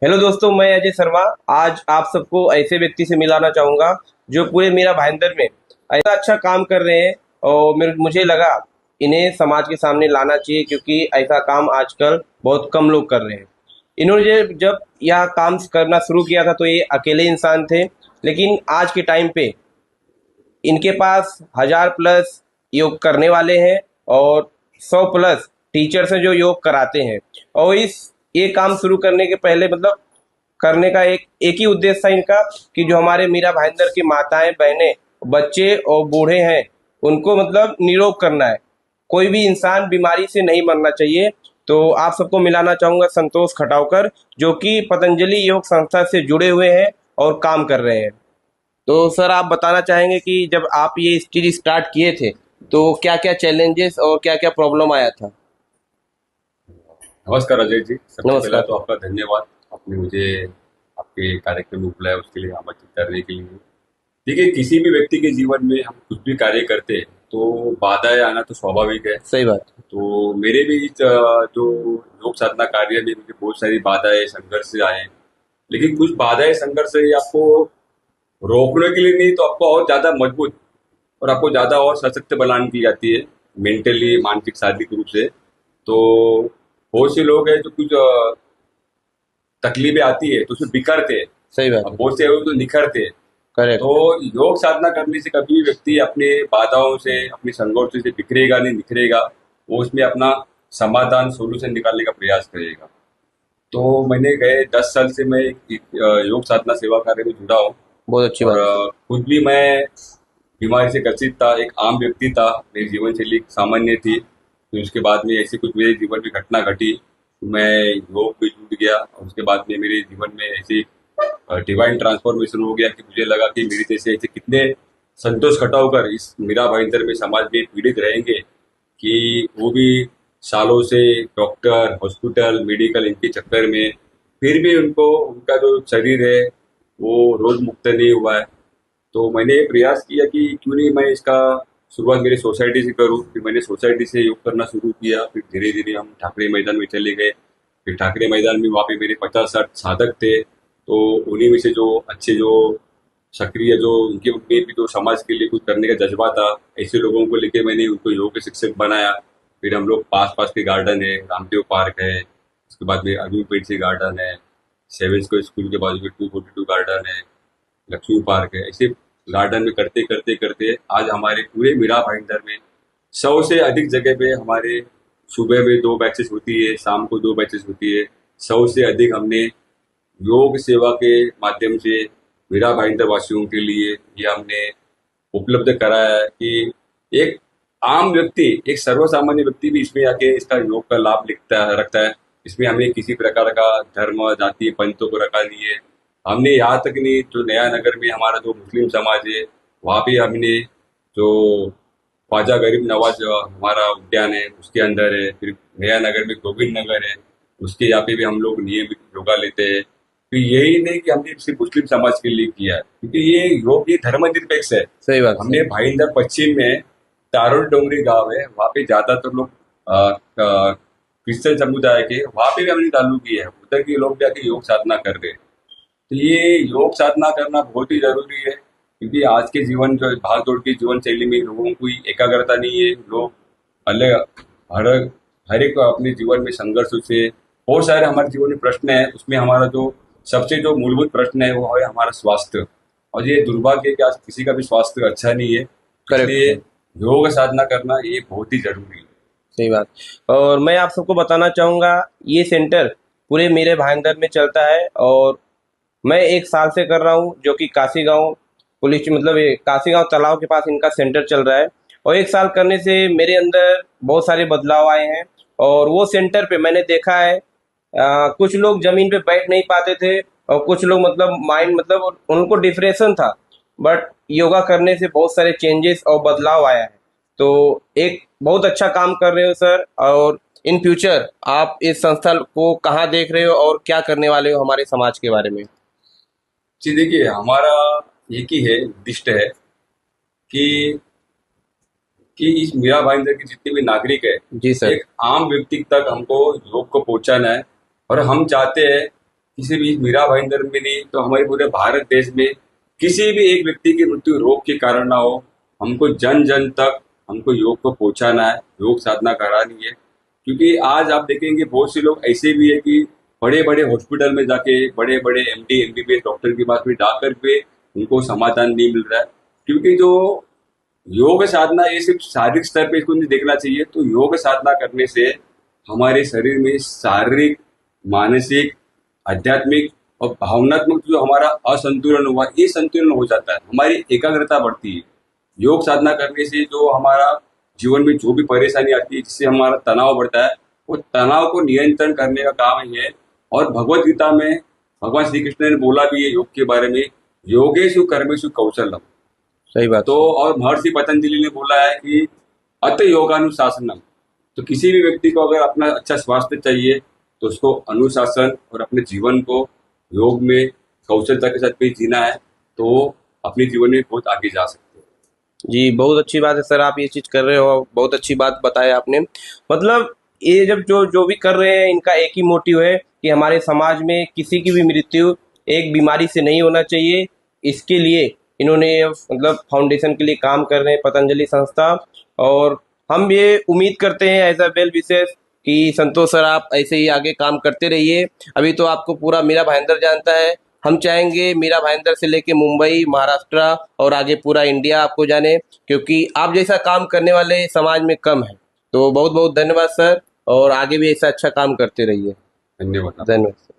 Hello दोस्तों, मैं अजय शर्मा। आज आप सबको ऐसे व्यक्ति से मिलाना चाहूँगा जो पूरे मेरा भाईंदर में ऐसा अच्छा काम कर रहे हैं। और मुझे लगा इन्हें समाज के सामने लाना चाहिए, क्योंकि ऐसा काम आजकल बहुत कम लोग कर रहे हैं। इन्होंने जब यह काम करना शुरू किया था तो ये अकेले इंसान थे, लेकिन आज के टाइम पे इनके पास 1000+ योग करने वाले हैं और 100+ टीचर्स हैं जो योग कराते हैं। और इस ये काम शुरू करने के पहले मतलब करने का एक ही उद्देश्य था इनका, कि जो हमारे मीरा भाईंदर की माताएं, बहनें, बच्चे और बूढ़े हैं, उनको मतलब निरोग करना है। कोई भी इंसान बीमारी से नहीं मरना चाहिए। तो आप सबको मिलाना चाहूंगा संतोष खटावकर, जो कि पतंजलि योग संस्था से जुड़े हुए हैं और काम कर रहे हैं। तो सर, आप बताना चाहेंगे कि जब आप ये चीज स्टार्ट किए थे तो क्या क्या चैलेंजेस और क्या क्या प्रॉब्लम आया था? नमस्कार अजय जी। सबसे पहला नमस्कार तो सर। आपका धन्यवाद। आपने मुझे आपके कार्यक्रम में बुलाया, उसके लिए आमंत्रित करने के लिए। देखिए, किसी भी व्यक्ति के जीवन में हम कुछ भी कार्य करते हैं तो बाधाएं आना तो स्वाभाविक है। सही बात। तो मेरे भी जो योग साधना कार्य में मुझे बहुत सारी बाधाएं संघर्ष से आए। लेकिन कुछ बाधाएं संघर्ष से आपको रोकने के लिए नहीं, तो आपको और ज्यादा मजबूत और आपको ज्यादा और सशक्त बनाने की जाती है, मेंटली, मानसिक, शारीरिक रूप से। तो बहुत से लोग हैं जो कुछ तकलीफें आती है तो उसमें बिखरते हैं। सही बात अब है। बहुत से लोग तो निखरते हैं। तो करेक्ट। योग साधना करने से कभी भी व्यक्ति अपने बाधाओं से, अपने संघर्ष से बिखरेगा नहीं, निखरेगा। वो उसमें अपना समाधान, सोल्यूशन निकालने का प्रयास करेगा। तो मैंने गए 10 साल से मैं योग साधना सेवा कार्य में जुड़ा हूँ। बहुत अच्छी और बात है सर। खुद भी मैं बीमारी से ग्रसित था, एक आम व्यक्ति था। मेरी जीवन शैली सामान्य थी। फिर उसके बाद में ऐसी कुछ मेरे जीवन में घटना घटी, मैं योग में जुट गया। और उसके बाद में मेरे जीवन में ऐसी डिवाइन ट्रांसफॉर्मेशन हो गया कि मुझे लगा कि मेरी जैसे ऐसे कितने संतोष खटावकर इस मीरा भाईंदर में समाज में पीड़ित रहेंगे, कि वो भी सालों से डॉक्टर, हॉस्पिटल, मेडिकल इनके चक्कर में, फिर भी उनको उनका जो शरीर है वो रोग मुक्त नहीं हुआ है। तो मैंने प्रयास किया कि क्यों नहीं मैं इसका शुरुआत मेरी सोसाइटी से करूं। फिर मैंने सोसाइटी से योग करना शुरू किया। फिर धीरे धीरे हम ठाकरे मैदान में चले गए। फिर ठाकरे मैदान में वहाँ पे मेरे 50-60 साधक थे। तो उन्हीं में से जो अच्छे, जो सक्रिय, जो उनके उनमें भी जो समाज के लिए कुछ करने का जज्बा था, ऐसे लोगों को लेके मैंने उनको योग के शिक्षक बनाया। फिर हम लोग पास पास के गार्डन है, रामदेव पार्क है, उसके बाद में अग्नि पेड़ से गार्डन है, सेवन स्क्वायर स्कूल के बाजू में 242 गार्डन है, लक्ष्मी पार्क है, ऐसे गार्डन में करते करते करते आज हमारे पूरे मीरा भाईंदर में 100 से अधिक जगह पे हमारे सुबह में 2 बैचेस होती है, शाम को 2 बैचेस होती है। 100 से अधिक हमने योग सेवा के माध्यम से मीरा भाईंदर वासियों के लिए ये हमने उपलब्ध कराया है कि एक आम व्यक्ति, एक सर्वसामान्य व्यक्ति भी इसमें आके इसका योग का लाभ रखता है। इसमें हमें किसी प्रकार का धर्म, जाति, पंथों को रखा नहीं है। हमने यहाँ तक नहीं, जो नया नगर में हमारा जो मुस्लिम समाज है, वहाँ पे हमने जो ख्वाजा गरीब नवाज हमारा उद्यान है उसके अंदर है। फिर नया नगर में गोविंद नगर है, उसके यहाँ पे भी हम लोग नियमित योगा लेते हैं। तो यही नहीं कि हमने सिर्फ मुस्लिम समाज के लिए किया है, क्योंकि ये योग ये धर्मनिरपेक्ष है। सही बात हमने सर। भाईंदर पश्चिम में तारोल डोंगरी गांव है, वहाँ पे ज्यादातर लोग क्रिश्चियन समुदाय के, वहाँ पे भी हमने चालू किया है। उधर के लोग जाके योग साधना कर रहे हैं। तो ये योग साधना करना बहुत ही जरूरी है, क्योंकि आज के जीवन, जो भाग दौड़ की जीवन शैली में लोगों को एकाग्रता नहीं है। लोग अलग, हर हर एक अपने जीवन में संघर्ष से, बहुत सारे हमारे जीवन में प्रश्न है। उसमें हमारा जो सबसे जो मूलभूत प्रश्न है वो है हमारा स्वास्थ्य। और ये दुर्भाग्य है कि आज किसी का भी स्वास्थ्य अच्छा नहीं है। करेक्ट इसलिए सर। योग साधना करना ये बहुत ही जरूरी है। सही बात। और मैं आप सबको बताना चाहूँगा, ये सेंटर पूरे मेरे भाईंदर में चलता है और मैं 1 साल से कर रहा हूँ, जो कि काशी गांव पुलिस मतलब ये काशी गांव तालाब के पास इनका सेंटर चल रहा है। और 1 साल करने से मेरे अंदर बहुत सारे बदलाव आए हैं। और वो सेंटर पे मैंने देखा है, कुछ लोग जमीन पे बैठ नहीं पाते थे और कुछ लोग मतलब माइंड मतलब उनको डिप्रेशन था। बट योगा करने से बहुत सारे चेंजेस और बदलाव आया है। तो एक बहुत अच्छा काम कर रहे हो सर। और इन फ्यूचर आप इस संस्था को कहाँ देख रहे हो और क्या करने वाले हो हमारे समाज के बारे में? जी देखिए, हमारा एक ही है उद्दिष्ट है कि इस मीरा भाईंदर के जितने भी नागरिक है, जी सर। एक आम व्यक्ति तक हमको योग को पहुंचाना है। और हम चाहते हैं किसी भी मीरा भाईंदर में नहीं तो हमारे पूरे भारत देश में किसी भी एक व्यक्ति की मृत्यु रोग के कारण ना हो। हमको जन जन तक हमको योग को पहुंचाना है, योग साधना करानी है। क्योंकि आज आप देखेंगे बहुत से लोग ऐसे भी है कि बड़े बड़े हॉस्पिटल में जाके बड़े बड़े एमडी एमबीबीएस डॉक्टर के पास में जाकर के उनको समाधान नहीं मिल रहा है। क्योंकि जो योग साधना ये सिर्फ शारीरिक स्तर पे इसको नहीं देखना चाहिए। तो योग साधना करने से हमारे शरीर में शारीरिक, मानसिक, आध्यात्मिक और भावनात्मक जो हमारा असंतुलन हुआ ये संतुलन हो जाता है, हमारी एकाग्रता बढ़ती है। योग साधना करने से जो हमारा जीवन में जो भी परेशानी आती है, जिससे हमारा तनाव बढ़ता है, वो तनाव को नियंत्रण करने का काम ही है। और भगवत गीता में भगवान श्री कृष्ण ने बोला भी है योग के बारे में, योगेशु कर्मेशु कौशलम। सही बात। तो और महर्षि पतंजलि ने बोला है कि अत योगानुशासनम। तो किसी भी व्यक्ति को अगर अपना अच्छा स्वास्थ्य चाहिए तो उसको अनुशासन और अपने जीवन को योग में कौशलता के साथ भी जीना है, तो अपने जीवन में बहुत आगे जा सकते हैं। जी, बहुत अच्छी बात है सर, आप ये चीज़ कर रहे हो, बहुत अच्छी बात बताया आपने। मतलब ये जब जो जो भी कर रहे हैं इनका एक ही मोटिव है कि हमारे समाज में किसी की भी मृत्यु एक बीमारी से नहीं होना चाहिए। इसके लिए इन्होंने मतलब फाउंडेशन के लिए काम कर रहे हैं, पतंजलि संस्था। और हम ये उम्मीद करते हैं एज अ वेल विशेष कि संतोष सर आप ऐसे ही आगे काम करते रहिए। अभी तो आपको पूरा मीरा भाईंदर जानता है, हम चाहेंगे मीरा भाईंदर से लेके मुंबई, महाराष्ट्र और आगे पूरा इंडिया आपको जाने, क्योंकि आप जैसा काम करने वाले समाज में कम है। तो बहुत बहुत धन्यवाद सर, और आगे भी ऐसा अच्छा काम करते रहिए। धन्यवाद। धन्यवाद सर।